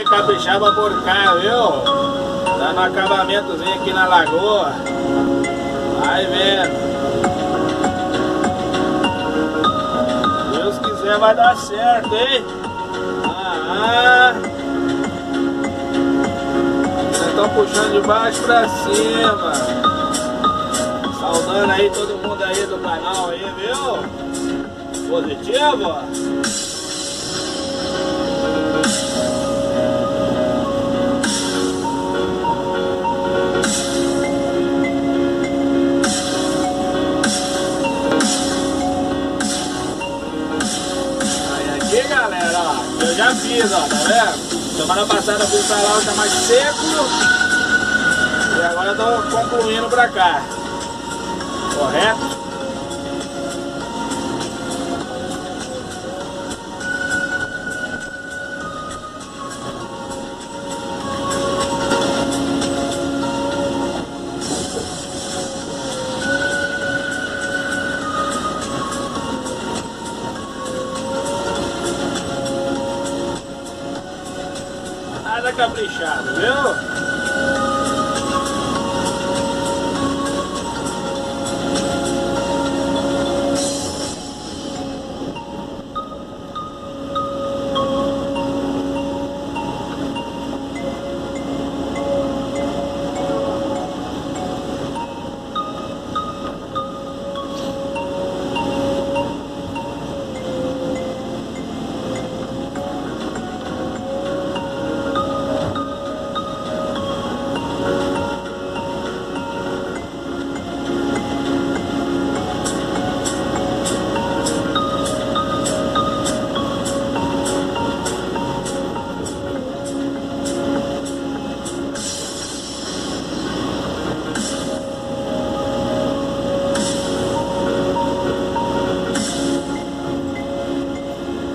Caprichava por cá, viu? Dando um acabamentozinho aqui na lagoa. Vai vendo. Deus quiser vai dar certo, hein? Vocês estão puxando de baixo pra cima. Saudando aí todo mundo aí do canal aí, viu? Positivo? Galera, ó, eu já fiz, ó, tá vendo? Semana passada eu fui pra lá, tá mais seco. E agora eu tô concluindo pra cá. Correto? Nada caprichado, viu?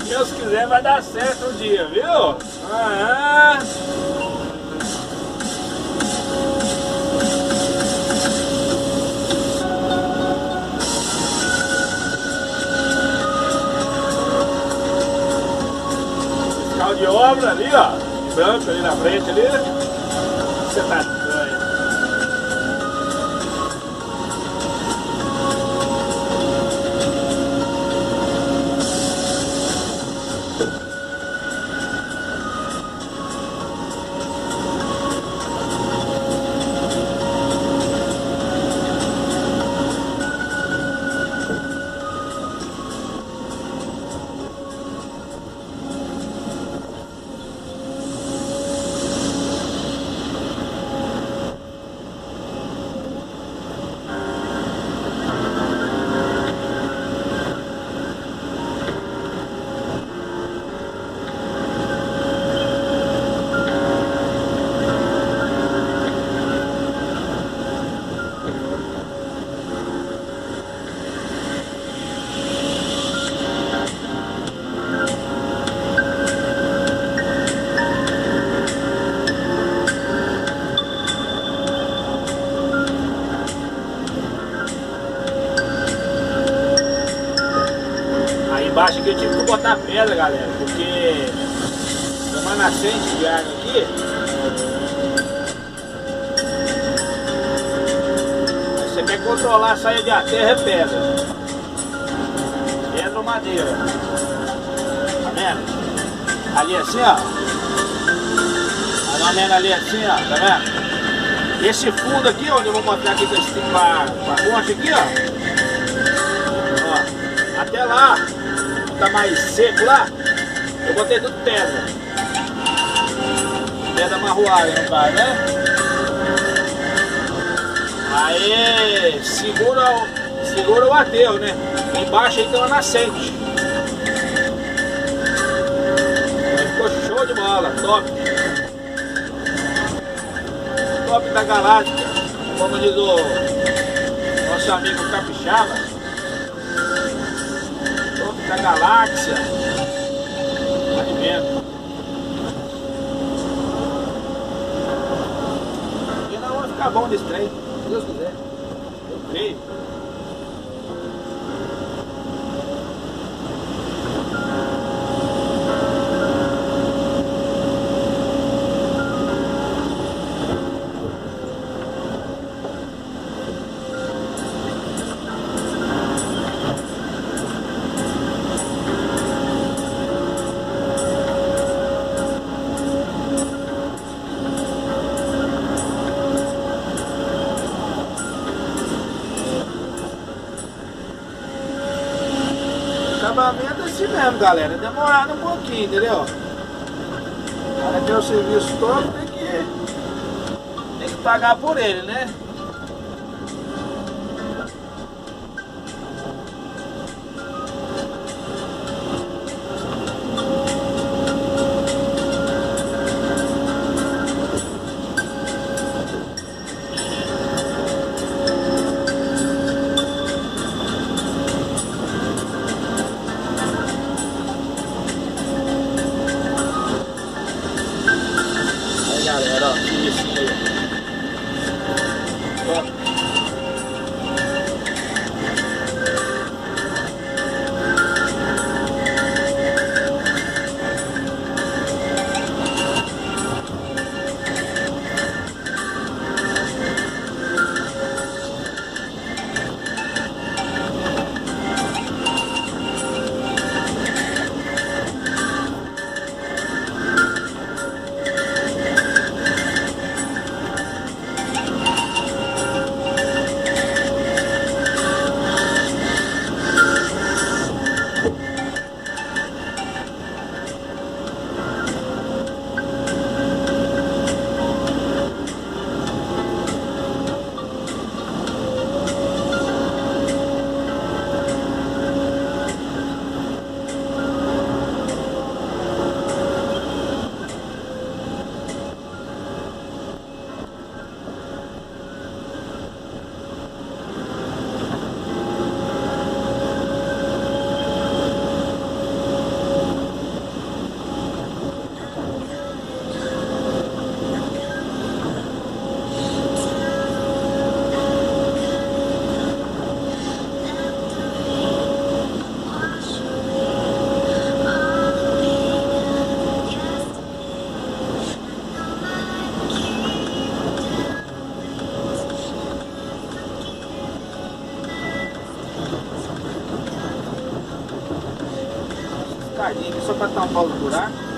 Deus quiser vai dar certo um dia, viu? Fiscal de obra ali, ó, branco ali na frente ali. Você tá doido. Embaixo aqui eu tive que botar pedra, galera, porque tem uma nascente de água aqui. Você quer controlar a saída de terra, é pedra. Pedra ou madeira. Tá vendo? Ali assim, ó. Mais ou menos ali assim, ó. Tá vendo? Esse fundo aqui, onde eu vou botar aqui com a concha aqui, ó. Até lá. Tá mais seco lá, eu botei tudo pedra. Pedra marroada no caso, né? Aí segura o aterro, né? Embaixo aí tem uma nascente. Aí ficou show de bola, top. Top da galáctica, como diz o nosso amigo Capixaba. Da galáxia. Vai vendo. E não vai ficar bom desse trem, se Deus quiser. Eu creio. assim mesmo, galera. Demorado um pouquinho, entendeu? O cara tem o serviço todo, tem que pagar por ele, né? Aí, galera, ó, isso aí. Só para tampar os buracos.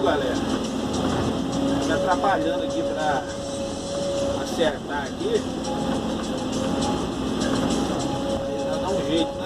galera. atrapalhando aqui pra acertar aqui. Aí dá um jeito, né?